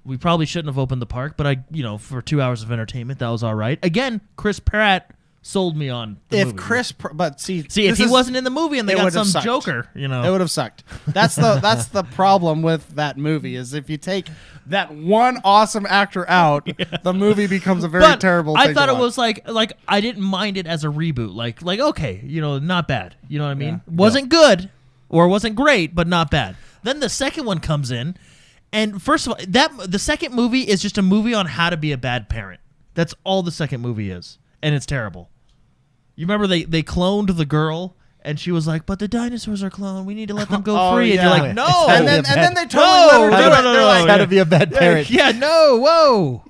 we probably shouldn't have opened the park, but for 2 hours of entertainment, that was all right. Again, Chris Pratt sold me on the movie. But see, if he wasn't in the movie and they it got would have some sucked. Joker, it would have sucked. That's the problem with that movie is if you take that one awesome actor out, the movie becomes a very terrible thing I thought to it was like I didn't mind it as a reboot. Like okay, not bad. You know what I mean? Wasn't good or wasn't great, but not bad. Then the second one comes in, and first of all, the second movie is just a movie on how to be a bad parent. That's all the second movie is, and it's terrible. You remember they cloned the girl, and she was like, "But the dinosaurs are cloned. We need to let them go free." And you're like, "No!" And then they totally let her do it. no, They're like, How to be a bad parent. yeah, no, whoa.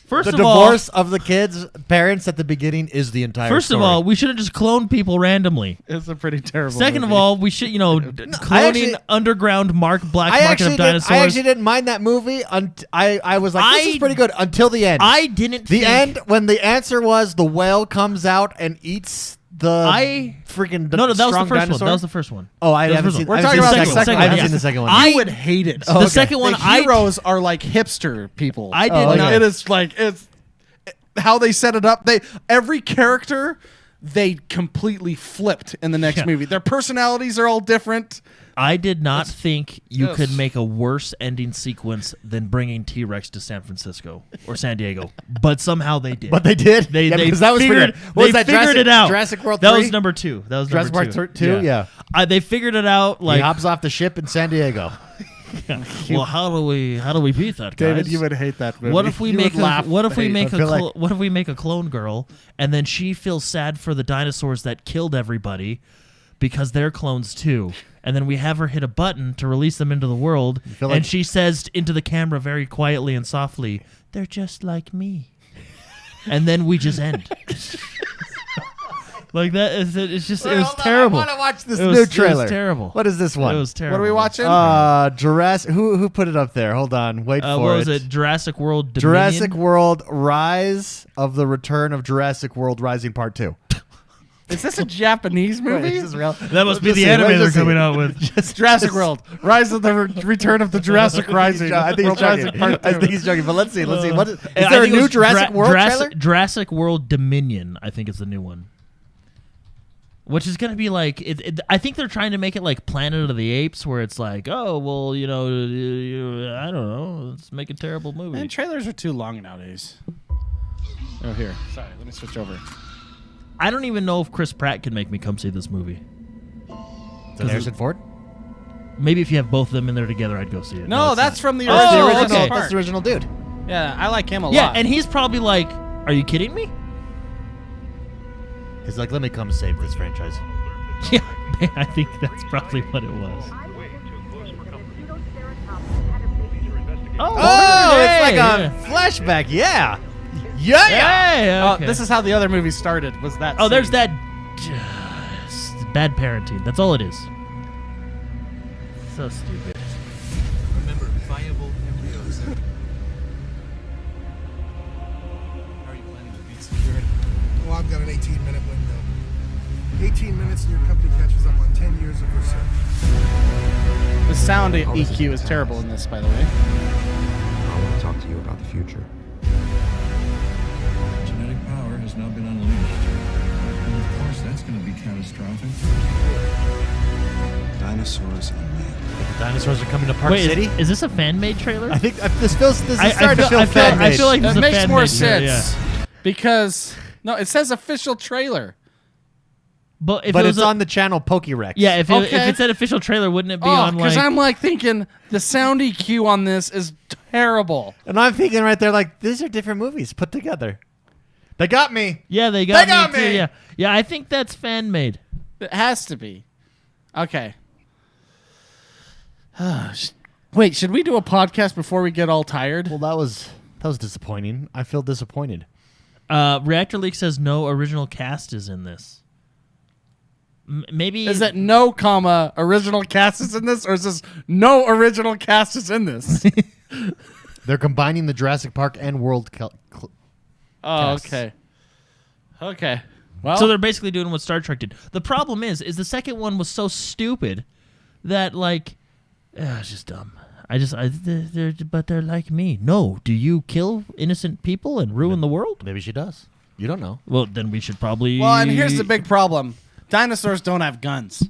First The of all, divorce of the kids' parents at the beginning is the entire First story. of all, we should have just cloned people randomly. It's a pretty terrible. Second movie. of all, we should, cloning actually- underground black I market actually, of dinosaurs. I actually didn't mind that movie. I was like, this is pretty good until the end. I didn't. The think, end, when the answer was the whale comes out and eats the freaking No, that was the strong first dinosaur. one. That was the first one. Oh, I That was haven't the seen. first We're I talking haven't about seen the second I one. haven't Yeah. seen the second one. I would hate it. The second one, The heroes are like hipster people. I did Like, not. It is like it's how they set it up. Every character they completely flipped in the next movie. Their personalities are all different. I did not think you Yes. could make a worse ending sequence than bringing T-Rex to San Francisco or San Diego, but somehow they did. But they did. They Yeah, they because that was figured, pretty good. What was they that, figured Jurassic- it out. Jurassic World That 3? was number 2. That was Jurassic number Park 2. 2, yeah. They figured it out. Like, he hops off the ship in San Diego. well, how do we beat that, guys? David, you would hate that movie. What if we You make would laugh. what if we make I feel like- what if we make a clone girl and then she feels sad for the dinosaurs that killed everybody because they're clones too, and then we have her hit a button to release them into the world, feel like- and she says into the camera very quietly and softly, "They're just like me," and then we just end. Like that is it's just it was terrible. I want to watch this It was- new trailer. It was terrible. What is this one? It was terrible. What are we watching? Jurassic. Who put it up there? Hold on. Wait for What was it. it? Jurassic World Dominion? Jurassic World Rise of the Return of Jurassic World Rising Part 2. Is this a Japanese movie? Wait, is this real? That must be Just the see, anime let's they're just see. coming out with. Jurassic World: Rise of the Return of the Jurassic Rising. I think he's World Jurassic joking. Part I 2. think he's joking. But let's see. Let's see. What is I there a think it new was Jurassic World trailer? Jurassic World Dominion, I think is the new one. Which is going to be like, I think they're trying to make it like Planet of the Apes, where it's like, oh, well, I don't know, let's make a terrible movie. Man, trailers are too long nowadays. Oh, here. Sorry, let me switch over. I don't even know if Chris Pratt can make me come see this movie. Is it Harrison Ford? Maybe if you have both of them in there together, I'd go see it. No, that's from the That's the original. original. okay. That's the original dude. Yeah, I like him a Yeah, lot. and he's probably like, are you kidding me? He's like, let me come save this franchise. Yeah, I think that's probably what it was. Oh, it's like yeah. a flashback. Yeah. Yeah. Yeah, okay. This is how the other movie started. Was that? Oh, there's scene. that bad parenting. That's all it is. So stupid. Remember, viable embryos. How are you planning to beat security? Well, I've got an 18-minute window. 18 minutes and your company catches up on 10 years of research. The sound EQ is terrible in this, by the way. I want to talk to you about the future. Genetic power has now been unleashed. And of course, that's going to be catastrophic. Dinosaurs and man. The dinosaurs are coming to Park Wait, City. is this a fan-made trailer? I think this is I starting to feel I fan-made. feel like this That is a makes more fan-made trailer, sense yeah. because no, it says official trailer. But if But it it's was on the channel Pokérex. yeah, if Okay. it said official trailer, wouldn't it be Oh, on because like? I'm like thinking the sound EQ on this is terrible. And I'm thinking right there, like, these are different movies put together. They got me. Yeah, they got me. too. Yeah, yeah. I think that's fan-made. It has to be. Okay. Wait, should we do a podcast before we get all tired? Well, that was disappointing. I feel disappointed. Reactor Leak says no original cast is in this. Maybe Is it no comma original cast is in this, or is this no original cast is in this? They're combining the Jurassic Park and World. Oh, casts. okay. Okay. Well, so they're basically doing what Star Trek did. The problem is the second one was so stupid that like, it's just dumb. But they're like me. No, do you kill innocent people and ruin the world? Maybe she does. You don't know. Well, then we should probably. well, and here's the big problem: dinosaurs don't have guns.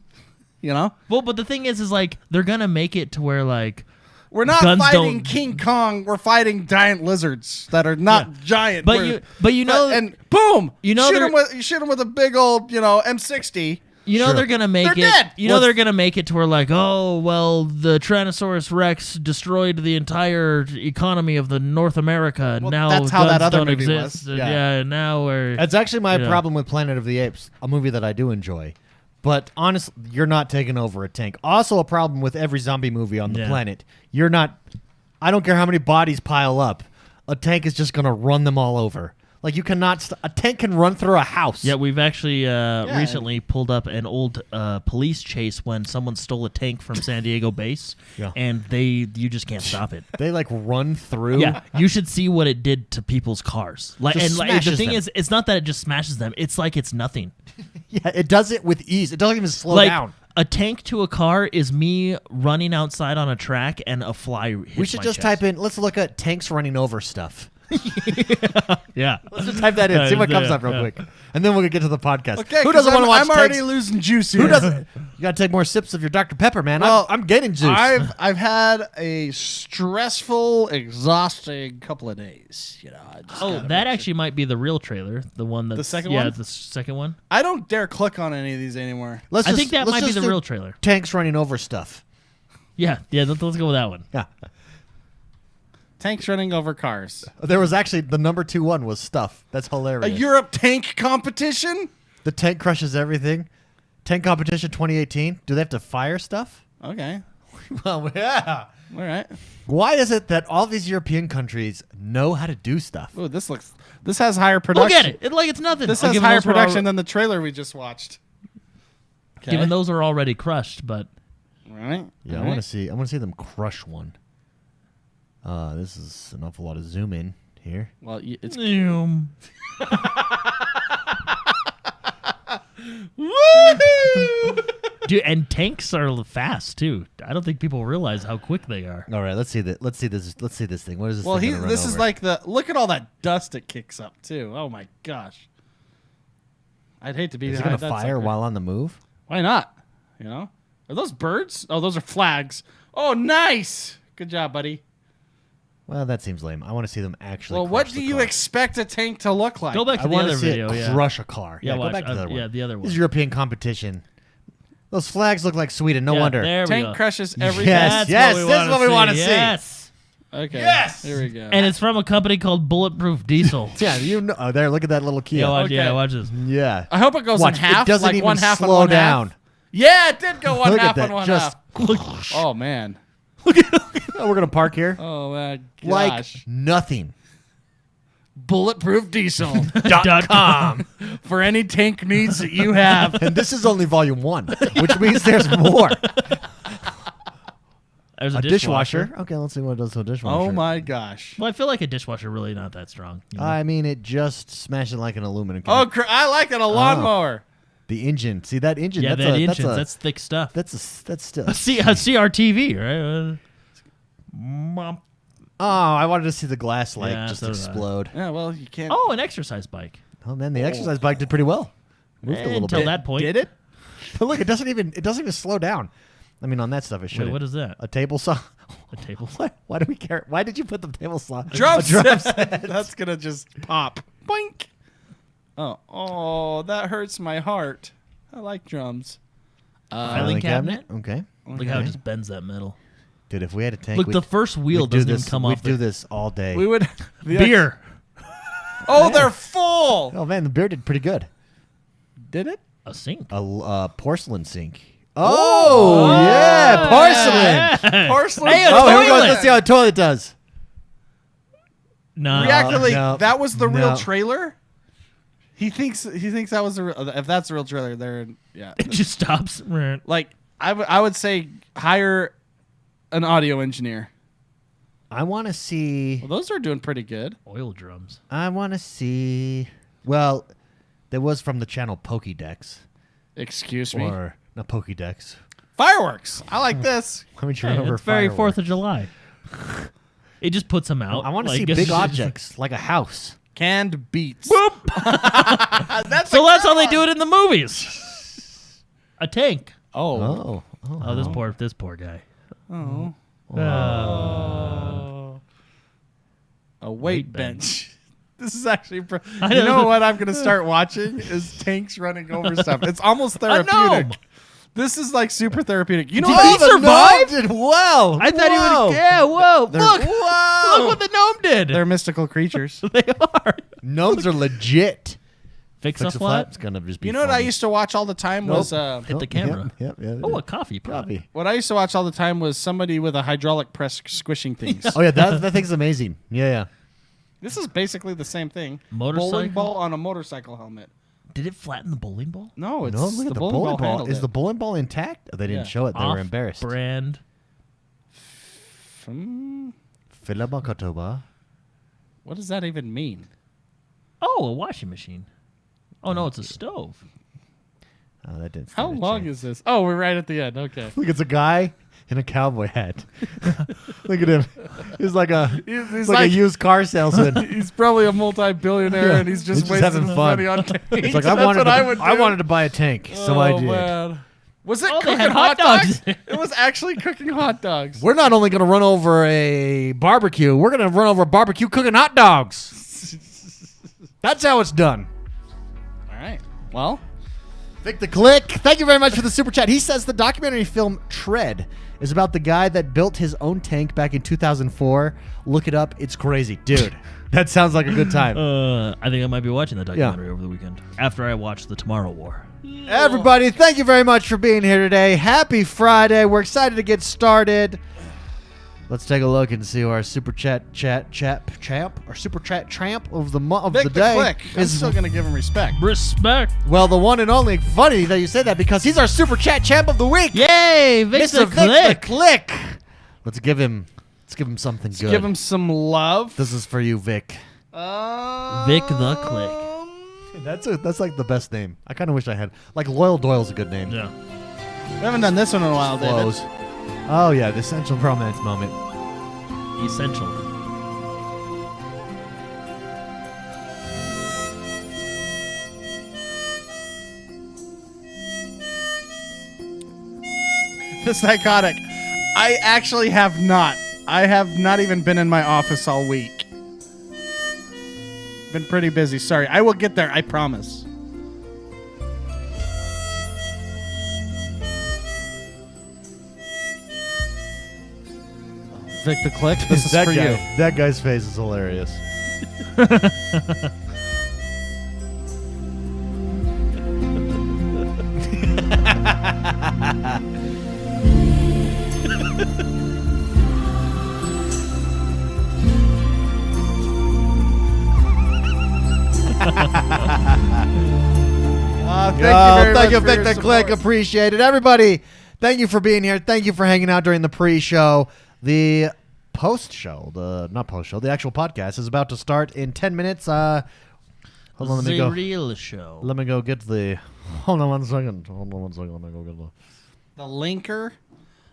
You know, Well, but the thing is like they're gonna make it to where like we're not guns fighting don't- King Kong. We're fighting giant lizards that are not giant. But you know, and boom, you know shoot they're- him with a big old M60. You know Sure. they're gonna make They're it. dead. You know they're gonna make it to where like, oh well, the Tyrannosaurus Rex destroyed the entire economy of the North America. Well, Now that's how guns that other don't movie exist. was. Yeah. Now we're. That's actually my you know. problem with Planet of the Apes, a movie that I do enjoy. But honestly, you're not taking over a tank. Also, a problem with every zombie movie on the Yeah. planet. You're not. I don't care how many bodies pile up. A tank is just going to run them all over. Like you cannot. A tank can run through a house. Yeah, we've actually recently pulled up an old police chase when someone stole a tank from San Diego base, Yeah. and you just can't stop it. They like run through. Yeah, you should see what it did to people's cars. Like, Just and like, the smashes thing them. is, it's not that it just smashes them. It's like it's nothing. Yeah, it does it with ease. It doesn't even slow Like down. a tank to a car is me running outside on a track and a fly hits We should my just chest. type in. Let's look at tanks running over stuff. Yeah. Let's just type that in. See what comes up real quick, and then we'll get to the podcast. Okay, Who doesn't want to watch? I'm already tanks? losing juice here. Who doesn't? You gotta take more sips of your Dr Pepper, man. Well, I'm getting juice. I've had a stressful, exhausting couple of days. You know. That actually might be the real trailer. The one that's The second yeah, one? the second one. I don't dare click on any of these anymore. I think that might be just the do real trailer. Tanks running over stuff. Yeah. Let's go with that one. Yeah. Tanks running over cars. There was actually the number 2 one was stuff. That's A hilarious. Europe tank competition? The tank crushes everything. Tank competition 2018. Do they have to fire stuff? Okay. Well, yeah. All right. Why is it that all these European countries know how to do stuff? Ooh, this has higher production. Look at it. Like it's nothing. This I'll has give higher those were production al- than the trailer we just watched. Given those are already crushed, but Right. Yeah, I want to see. I want to see them crush one. This is an awful lot of zoom in here. Well, it's Zoom. Dude, and tanks are fast too. I don't think people realize how quick they are. All right, let's see that. Let's see this. Let's see this thing. What is this? well, thing gonna run this is over? like look at all that dust it kicks up too. Oh my gosh. I'd hate to be Is it behind gonna that fire sucker. while on the move? Why not? You know? Are those birds? Oh, those are flags. Oh, nice. Good job, buddy. Well, that seems lame. I want to see them actually. Well, what crush do the you car. expect a tank to look like? Go back to I the want other to see video. it Yeah. crush a car. Yeah, go watch. back to the other one. Yeah, the other This one. is European competition. Those flags look like Sweden. No Yeah, wonder. there we Tank go. crushes everything. Yes, That's yes, this is what we want to see. Yes. Okay. Yes! Here we go. And it's from a company called Bulletproof Diesel. Yeah, you know. Oh, there, look at that little Kia. Yeah, watch, Okay. yeah, watch this. Yeah. I hope it goes Watch, in half. it doesn't like even one half slow and one down. half. Yeah, it did go one Look at half that, and one just- half. Oh man. Oh, we're gonna park here. Oh my gosh. Like nothing. Bulletproofdiesel.com for any tank needs that you have. And this is only volume 1, which means there's more. There's A dishwasher. Okay, let's see what it does to a dishwasher. Oh my gosh. Well, I feel like a dishwasher really not that strong. You know? I mean, it just smashed it like an aluminum can. Oh, I like it. A lawnmower. The engine. See that engine? yeah, that's that a, engine. That's, That's thick stuff. that's still. A CRTV, right? Mom. Oh, I wanted to see the glass like Yeah, just so did I. explode. Yeah, well, you can't. Oh, an exercise bike. Oh man, the exercise bike did pretty well. Moved a little Until bit. that point. Did it? But look, it doesn't even slow down. I mean, on that stuff it should. Wait, what is that? A table saw. A table. What? Why do we care? Why did you put the table saw? Drum A drum set. That's gonna just pop. Boink. Oh, that hurts my heart. I like drums. Filing cabinet? Okay. Look how it just bends that metal. Dude, if we had a tank, Look, the first wheel we'd do doesn't even this- come we'd off. do the- this all day. We would. Beer. Oh, they're full. Oh man, the beer did pretty good. Did it? A sink. A porcelain sink. Oh, yeah, porcelain. Porcelain. Hey, a Oh, here we go. toilet. Let's see how a toilet does. No. Reactively, no, that was the real no. trailer. He thinks that was the real. If that's the real trailer, there. Yeah. It just stops. Like I would say hire an audio engineer. I want to see. Well, those are doing pretty good. Oil drums. I want to see. Well, that was from the channel Pokédex. Excuse me. Or not Pokédex. Fireworks. I like this. Let me try Hey, over it's very fireworks. 4th of July. It just puts them out. I want to like, see big objects like a house. Canned beets. That's how they do it in the movies. A tank. Oh. Oh, this poor guy. A weight bench. This is actually. I You know. know what I'm gonna start watching is tanks running over stuff. It's almost therapeutic. This is like super therapeutic. You know Did what? he survive? Did well. I thought he would. Yeah, whoa! Look! Look what the gnome did. They're mystical creatures. They are. Gnomes are legit. Fix a flat. It's gonna just be. You know what I funny. used to watch all the time was Hit the camera. Yep. Oh, a coffee pot. what I used to watch all the time was somebody with a hydraulic press squishing things. Oh yeah, that thing's amazing. Yeah. This is basically the same thing. Motorcycle? Bowling ball on a motorcycle helmet. Did it flatten the bowling ball? No, it's No, look at the bowling ball. handled Is it. the bowling ball intact? Oh, they didn't Yeah. show it. They were embarrassed. Brand. Filabakatoba. What does that even mean? Oh, a washing machine. Oh no, it's a stove. Oh, that didn't. How stand a long chance. is this? Oh, we're right at the end. Okay. Look, it's a guy in a cowboy hat. Look at him. He's like a He's like a used car salesman. He's probably a multi-billionaire, Yeah. and he's just He's wasting having his fun. money on tanks. It's like That's what I would do. I wanted to buy a tank, so I did. Man. Was it Oh, they cooking had hot hot dogs? dogs. It was actually cooking hot dogs. We're not only going to run over a barbecue, we're going to run over a barbecue cooking hot dogs. That's how it's done. All right. Well, Vic the Click, thank you very much for the super chat. He says the documentary film Tread is about the guy that built his own tank back in 2004. Look it up. It's crazy. Dude, that sounds like a good time. I think I might be watching the documentary over the weekend after I watch the Tomorrow War. Everybody, thank you very much for being here today. Happy Friday. We're excited to get started. Let's take a look and see who our super chat champ of the Vic the the day Click. I'm is. still gonna give him respect. Respect. Well, the one and only. Funny that you say that because he's our super chat champ of the week. Yay, Vic Mr. the Vic Click. the Click. Let's give him something good. Give him some love. This is for you, Vic. Vic the Click. That's like the best name. I kind of wish I had like Loyal Doyle's a good name. Yeah. We haven't done this one in a while, David. Flows. Oh yeah, the essential romance moment. Essential. The psychotic. I actually have not. I have not even been in my office all week. Been pretty busy. Sorry. I will get there. I promise. Vic the Click. This is that for guy, you. That guy's face is hilarious. Thank you, Vic the Click. Appreciate it. Everybody, thank you for being here. Thank you for hanging out during the pre-show. The post-show, the actual podcast is about to start in 10 minutes. Hold on, let me go. The real show. Let me go get the. Hold on 1 second. Let me go get The linker.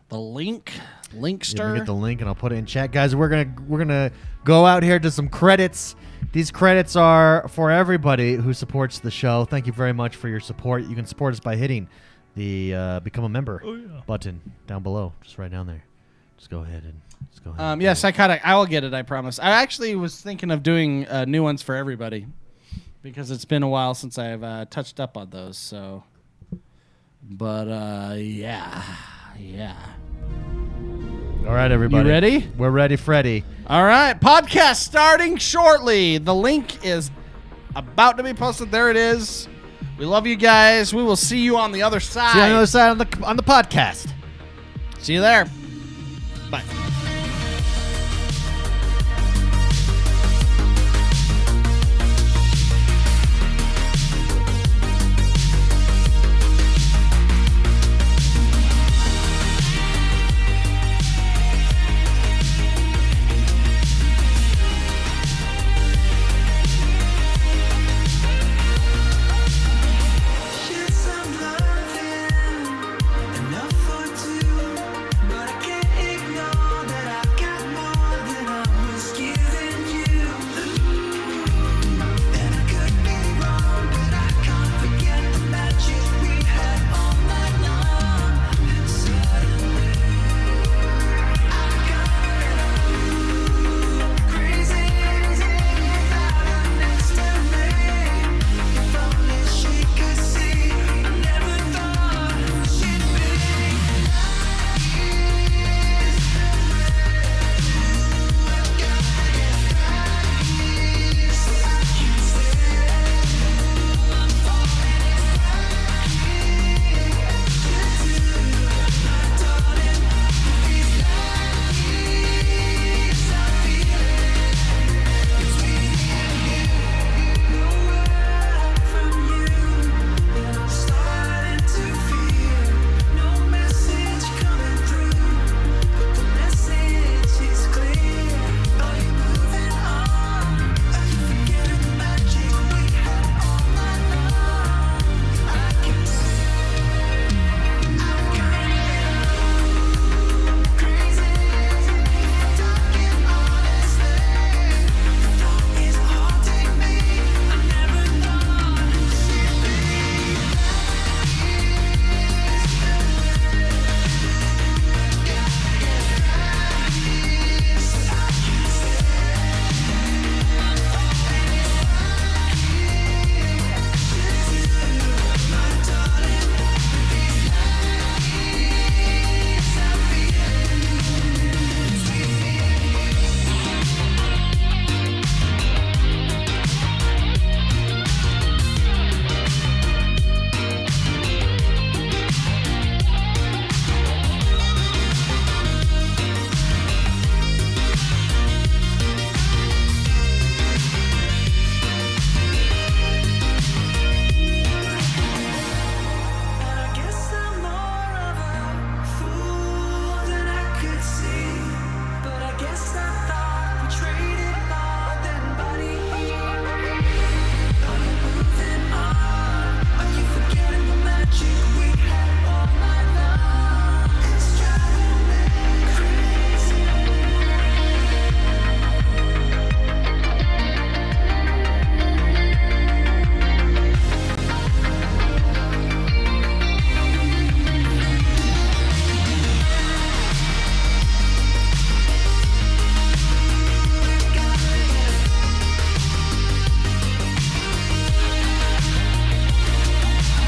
The link. Let me Linkster. get the link and I'll put it in chat, guys. We're gonna go out here to some credits. These credits are for everybody who supports the show. Thank you very much for your support. You can support us by hitting the become a member button down below, just right down there. Just go ahead and Yeah, psychotic. I will get it. I promise. I actually was thinking of doing new ones for everybody because it's been a while since I've touched up on those. So, but yeah. All right, everybody. You ready? We're ready, Freddy. All right, podcast starting shortly. The link is about to be posted. There it is. We love you guys. We will see you on the other side. See you on the other side on the podcast. See you there. Bye.